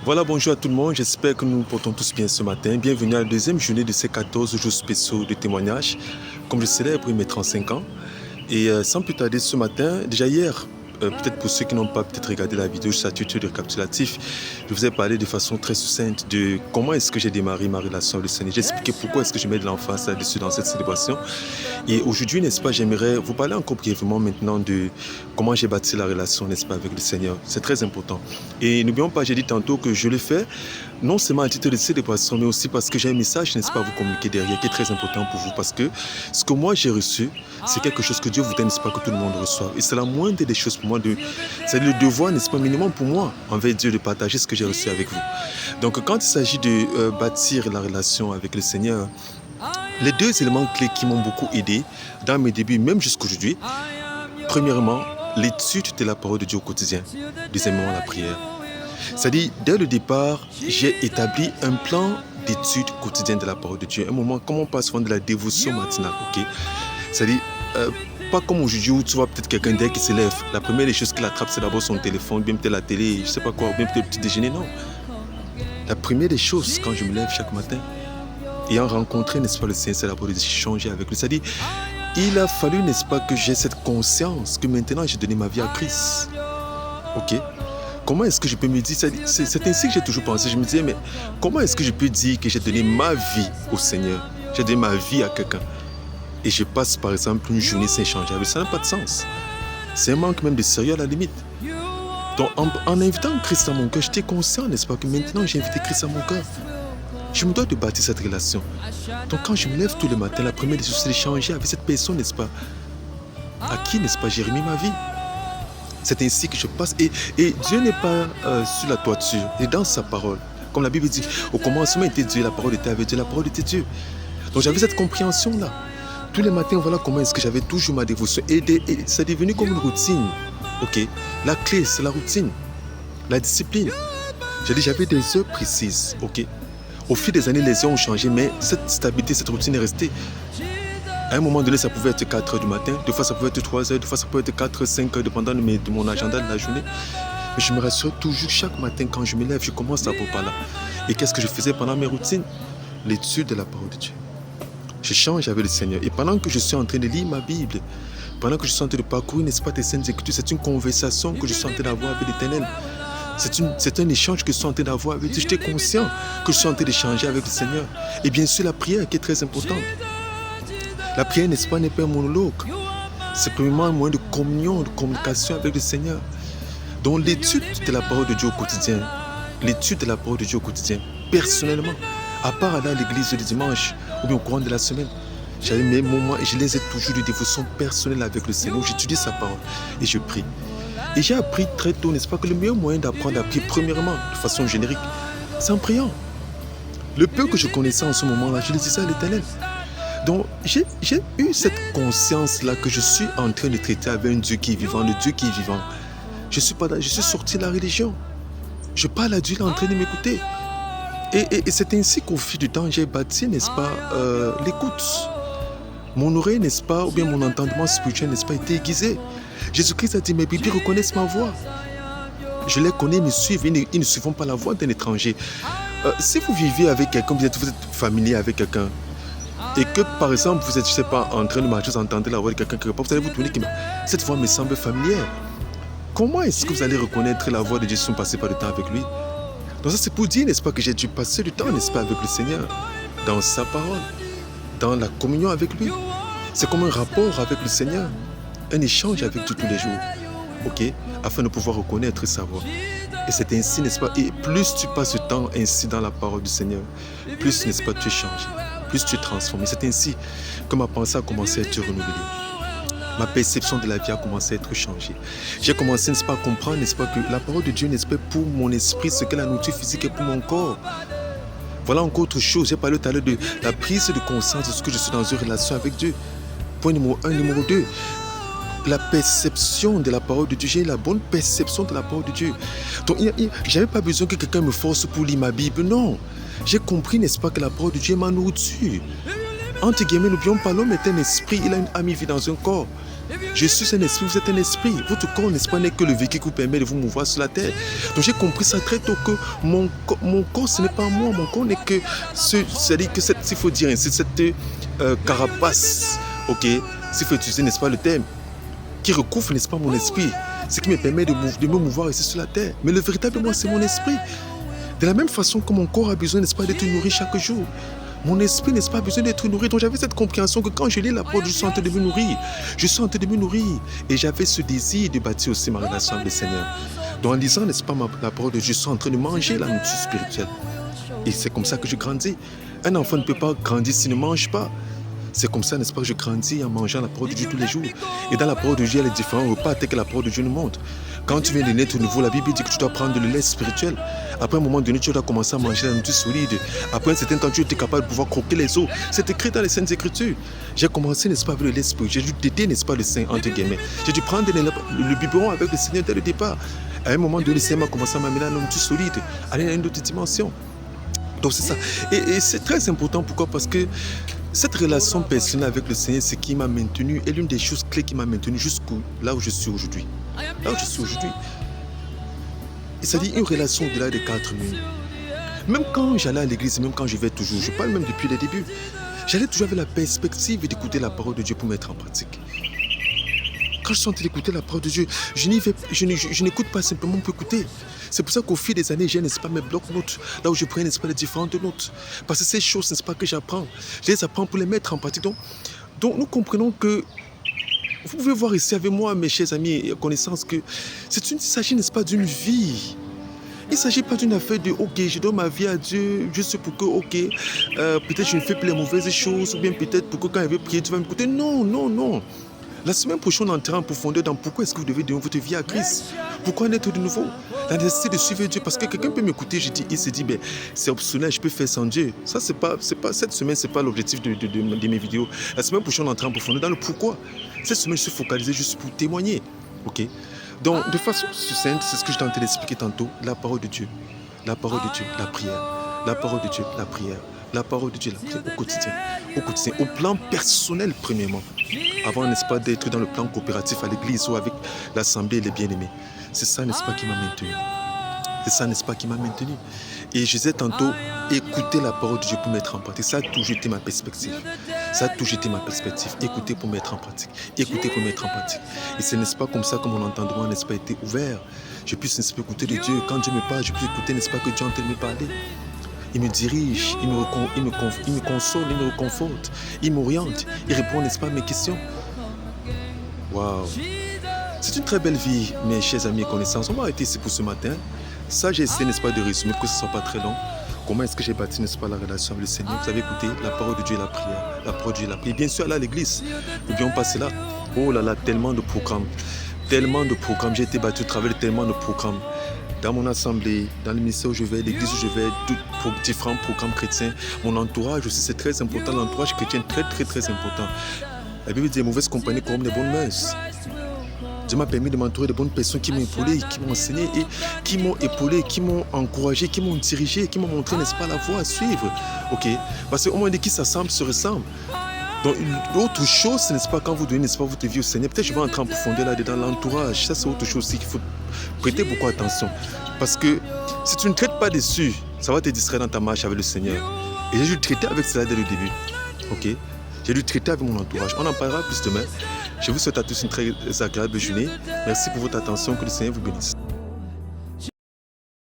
Voilà, bonjour à tout le monde, j'espère que nous nous portons tous bien ce matin. Bienvenue à la deuxième journée de ces 14 jours spéciaux de témoignage, comme je célèbre mes 35 ans. Et sans plus tarder ce matin, déjà hier, peut-être pour ceux qui n'ont pas peut-être regardé la vidéo juste à titre de récapitulatif, je vous ai parlé de façon très succincte de comment est-ce que j'ai démarré ma relation avec le Seigneur. J'ai expliqué pourquoi est-ce que je mets de l'emphase là-dessus dans cette célébration. Et aujourd'hui, n'est-ce pas, j'aimerais vous parler encore brièvement maintenant de comment j'ai bâti la relation, n'est-ce pas, avec le Seigneur. C'est très important. Et n'oublions pas, j'ai dit tantôt que je le fais non seulement à titre de célébration, mais aussi parce que j'ai un message, n'est-ce pas, à vous communiquer derrière qui est très important pour vous. Parce que ce que moi j'ai reçu, c'est quelque chose que Dieu voudrait, n'est-ce pas, que tout le monde reçoive. Et c'est la moindre des choses pour moi, c'est le devoir, n'est-ce pas, minimum pour moi, envers Dieu, de partager ce que j'ai reçu avec vous. Donc quand il s'agit de bâtir la relation avec le Seigneur, les deux éléments clés qui m'ont beaucoup aidé dans mes débuts, même jusqu'aujourd'hui, premièrement, l'étude de la parole de Dieu au quotidien. Deuxièmement, la prière. C'est-à-dire, dès le départ, j'ai établi un plan d'étude quotidienne de la parole de Dieu. Un moment, comme on passe souvent de la dévotion matinale, ok? C'est-à-dire, pas comme aujourd'hui où tu vois peut-être quelqu'un dès qu'il se lève, la première des choses qu'il attrape, c'est d'abord son téléphone, bien peut-être la télé, je sais pas quoi, bien peut-être le petit déjeuner, non. La première des choses, quand je me lève chaque matin, ayant rencontré, n'est-ce pas, le Seigneur, c'est d'abord d'échanger avec lui. C'est-à-dire, il a fallu, n'est-ce pas, que j'ai cette conscience que maintenant j'ai donné ma vie à Christ. Ok? Comment est-ce que je peux me dire, c'est ainsi que j'ai toujours pensé, je me disais, mais comment est-ce que je peux dire que j'ai donné ma vie au Seigneur? J'ai donné ma vie à quelqu'un. Et je passe par exemple une journée sans échanger avec lui, ça n'a pas de sens. C'est un manque même de sérieux à la limite. Donc en invitant Christ dans mon cœur, j'étais conscient, n'est-ce pas, que maintenant j'ai invité Christ dans mon cœur. Je me dois de bâtir cette relation. Donc quand je me lève tous les matins, la première des choses, c'est d'échanger avec cette personne, n'est-ce pas, à qui, n'est-ce pas, j'ai remis ma vie. C'est ainsi que je passe. Et Dieu n'est pas sur la toiture, il est dans sa parole. Comme la Bible dit, au commencement était Dieu, la parole était avec Dieu, la parole était Dieu. Donc j'avais cette compréhension-là. Tous les matins, voilà comment est-ce que j'avais toujours ma dévotion. Et c'est devenu comme une routine. Ok. La clé, c'est la routine. La discipline. J'avais des heures précises. Ok. Au fil des années, les heures ont changé, mais cette stabilité, cette routine est restée. À un moment donné, ça pouvait être 4 heures du matin, des fois ça pouvait être 3 heures, des fois ça pouvait être 4, 5 heures, dépendant de mon agenda de la journée. Mais je me rassure toujours, chaque matin quand je me lève, je commence d'abord par là. Et qu'est-ce que je faisais pendant mes routines? L'étude de la parole de Dieu. J'échange avec le Seigneur. Et pendant que je suis en train de lire ma Bible, pendant que je suis en train de parcourir, n'est-ce pas, tes saintes écritures, c'est une conversation que je suis en train d'avoir avec l'Éternel. C'est un échange que je suis en train d'avoir avec Dieu. J'étais conscient que je suis en train d'échanger avec le Seigneur. Et bien sûr, la prière qui est très importante. La prière, n'est-ce pas, n'est pas un monologue. C'est premièrement un moyen de communion, de communication avec le Seigneur. Donc l'étude de la parole de Dieu au quotidien, personnellement, à part aller à l'église le dimanche ou bien au courant de la semaine, j'avais mes moments et je les ai toujours de dévotion personnelle avec le Seigneur. J'étudie sa parole et je prie. Et j'ai appris très tôt, n'est-ce pas, que le meilleur moyen d'apprendre à prier, premièrement, de façon générique, c'est en priant. Le peu que je connaissais en ce moment-là, je le disais à l'Éternel. Donc, j'ai eu cette conscience-là que je suis en train de traiter avec un Dieu qui est vivant, le Dieu qui est vivant. Je suis sorti de la religion. Je parle à Dieu, il est en train de m'écouter. Et c'est ainsi qu'au fil du temps, j'ai bâti, n'est-ce pas, l'écoute. Mon oreille, n'est-ce pas, ou bien mon entendement spirituel, n'est-ce pas, été aiguisé. Jésus-Christ a dit, mes bébés reconnaissent ma voix. Je les connais, ils me suivent, ils ne suivent pas la voix d'un étranger. Si vous vivez avec quelqu'un, vous êtes familier avec quelqu'un, et que par exemple vous êtes, je sais pas, en train de marcher, vous entendez la voix de quelqu'un quelque part, vous allez vous tourner, cette voix me semble familière. Comment est-ce que vous allez reconnaître la voix de Dieu si vous passez pas de temps avec lui? Donc ça c'est pour dire, n'est-ce pas, que j'ai dû passer du temps, n'est-ce pas, avec le Seigneur, dans sa parole, dans la communion avec lui. C'est comme un rapport avec le Seigneur, un échange avec Dieu tous les jours, ok, afin de pouvoir reconnaître sa voix. Et c'est ainsi, n'est-ce pas, et plus tu passes du temps ainsi dans la parole du Seigneur, plus, n'est-ce pas, tu es changé. Plus tu es transformé. C'est ainsi que ma pensée a commencé à être renouvelée. Ma perception de la vie a commencé à être changée. J'ai commencé, n'est-ce pas, à comprendre, n'est-ce pas, que la parole de Dieu, n'est-ce pas, pour mon esprit, ce que la nourriture physique est pour mon corps. Voilà encore autre chose. J'ai parlé tout à l'heure de la prise de conscience de ce que je suis dans une relation avec Dieu. Point numéro 1. Numéro 2. La perception de la parole de Dieu. J'ai la bonne perception de la parole de Dieu. Donc, je n'avais pas besoin que quelqu'un me force pour lire ma Bible. Non. J'ai compris, n'est-ce pas, que la parole de Dieu est ma nourriture. Entre guillemets, n'oublions pas, l'homme est un esprit, il a une âme, il vit dans un corps. Je suis un esprit, vous êtes un esprit. Votre corps, n'est-ce pas, n'est que le véhicule qui vous permet de vous mouvoir sur la terre. Donc j'ai compris ça très tôt que mon corps, ce n'est pas moi. Mon corps n'est que c'est-à-dire que s'il faut dire ainsi, cette carapace, ok, s'il faut utiliser, n'est-ce pas, le terme, qui recouvre, n'est-ce pas, mon esprit. Ce qui me permet de me mouvoir ici sur la terre. Mais le véritable moi, c'est mon esprit. De la même façon que mon corps a besoin, n'est-ce pas, d'être nourri chaque jour. Mon esprit, n'est-ce pas, besoin d'être nourri. Donc j'avais cette compréhension que quand je lis la parole, je suis en train de me nourrir. Je suis en train de me nourrir. Et j'avais ce désir de bâtir aussi ma relation avec le Seigneur. Donc en lisant, n'est-ce pas, la parole de Dieu, je suis en train de manger la nourriture spirituelle. Et c'est comme ça que je grandis. Un enfant ne peut pas grandir s'il ne mange pas. C'est comme ça, n'est-ce pas, que je grandis en mangeant la parole de Dieu tous les jours. Et dans la parole de Dieu, il y a les différents repas tels que la parole de Dieu nous montre. Quand tu viens de naître au nouveau, la Bible dit que tu dois prendre le lait spirituel. Après un moment donné, tu dois commencer à manger la nourriture solide. Après un certain temps, tu es capable de pouvoir croquer les os. C'est écrit dans les Saintes Écritures. J'ai commencé, n'est-ce pas, avec le lait spirituel. J'ai dû t'aider, n'est-ce pas, le Saint, entre guillemets. J'ai dû prendre le biberon avec le Seigneur dès le départ. À un moment donné, le Seigneur m'a commencé à m'amener la nourriture solide, aller à une autre dimension. Donc c'est ça. Et c'est très important. Pourquoi? Parce que cette relation personnelle avec le Seigneur, c'est qui m'a maintenu, est l'une des choses clés qui m'a maintenu jusqu'où là où je suis aujourd'hui. Là où je suis aujourd'hui. C'est-à-dire une relation au-delà des 4 murs. Même quand j'allais à l'église, même quand je vais toujours, je parle même depuis les débuts, j'allais toujours avec la perspective d'écouter la parole de Dieu pour mettre en pratique. Quand je suis en train d'écouter la parole de Dieu, je n'écoute pas simplement pour écouter. C'est pour ça qu'au fil des années, j'ai, n'est-ce pas, mes blocs-notes, là où je prends, n'est-ce pas, les différentes notes. Parce que ces choses, n'est-ce pas, que j'apprends, je les apprends pour les mettre en pratique. Donc nous comprenons que, vous pouvez voir ici avec moi, mes chers amis et connaissances, que il s'agit, n'est-ce pas, d'une vie. Il ne s'agit pas d'une affaire de, ok, je donne ma vie à Dieu, juste pour que, ok, peut-être je ne fais plus les mauvaises choses, ou bien peut-être pour que quand il veut prier, tu vas m'écouter. Non, non, non. La semaine prochaine, on entrera en profondeur dans pourquoi est-ce que vous devez donner votre vie à Christ. Pourquoi naître de nouveau? La nécessité de suivre Dieu. Parce que quelqu'un peut m'écouter, il se dit, ben, c'est optionnel, je peux faire sans Dieu. Ça, cette semaine, ce n'est pas l'objectif de mes vidéos. La semaine prochaine, on entrera en profondeur dans le pourquoi. Cette semaine, je suis focalisé juste pour témoigner. Ok? Donc, de façon succincte, c'est ce que je t'ai en train d'expliquer tantôt, la parole de Dieu. La parole de Dieu, la prière. La parole de Dieu, la prière. La parole de Dieu, la prière au quotidien. Au quotidien, au plan personnel, premièrement. Avant, n'est-ce pas, d'être dans le plan coopératif à l'église ou avec l'assemblée et les bien-aimés. C'est ça, n'est-ce pas, qui m'a maintenu. C'est ça, n'est-ce pas, qui m'a maintenu. Et je disais tantôt, écouter la parole de Dieu pour mettre en pratique. Ça a toujours été ma perspective. Ça a toujours été ma perspective. Écouter pour mettre en pratique. Écouter pour mettre en pratique. Et ce n'est pas comme ça que mon entendement, n'est-ce pas, été ouvert. Je puisse, n'est-ce pas, écouter de Dieu. Quand Dieu me parle, je peux écouter, n'est-ce pas, que Dieu est en train de me parler. Il me dirige, il me console, il me réconforte, il m'oriente, il répond, n'est-ce pas, à mes questions. Waouh! C'est une très belle vie, mes chers amis et connaissances. On va arrêter ici pour ce matin. Ça, j'ai essayé, n'est-ce pas, de résumer pour que ce ne soit pas très long. Comment est-ce que j'ai bâti, n'est-ce pas, la relation avec le Seigneur? Vous avez écouté la parole de Dieu et la prière. La parole de Dieu et la prière. Bien sûr, aller à l'église. N'oublions pas cela. Oh là là, tellement de programmes. Tellement de programmes. J'ai été battu au travers de tellement de programmes. Dans mon assemblée, dans le ministère où je vais, l'église où je vais, pour différents programmes chrétiens. Mon entourage aussi, c'est très important. L'entourage chrétien est très, très, très important. La Bible dit, les mauvaises compagnies corrompent les bonnes mœurs. Dieu m'a permis de m'entourer de bonnes personnes qui m'ont épaulé, qui m'ont enseigné et qui m'ont épaulé, qui m'ont encouragé, qui m'ont dirigé, qui m'ont montré, n'est-ce pas, la voie à suivre. Ok? Parce qu'au moins, qui s'assemblent se ressemblent. Donc, l'autre chose, n'est-ce pas, quand vous donnez, n'est-ce pas, votre vie au Seigneur, peut-être je vais entrer en profondeur là-dedans, l'entourage. Ça, c'est autre chose aussi qu'il faut prêter beaucoup attention. Parce que si tu ne traites pas dessus, ça va te distraire dans ta marche avec le Seigneur. Et j'ai dû traiter avec cela dès le début. Ok? J'ai dû traiter avec mon entourage. On en parlera plus demain. Je vous souhaite à tous une très agréable journée. Merci pour votre attention. Que le Seigneur vous bénisse.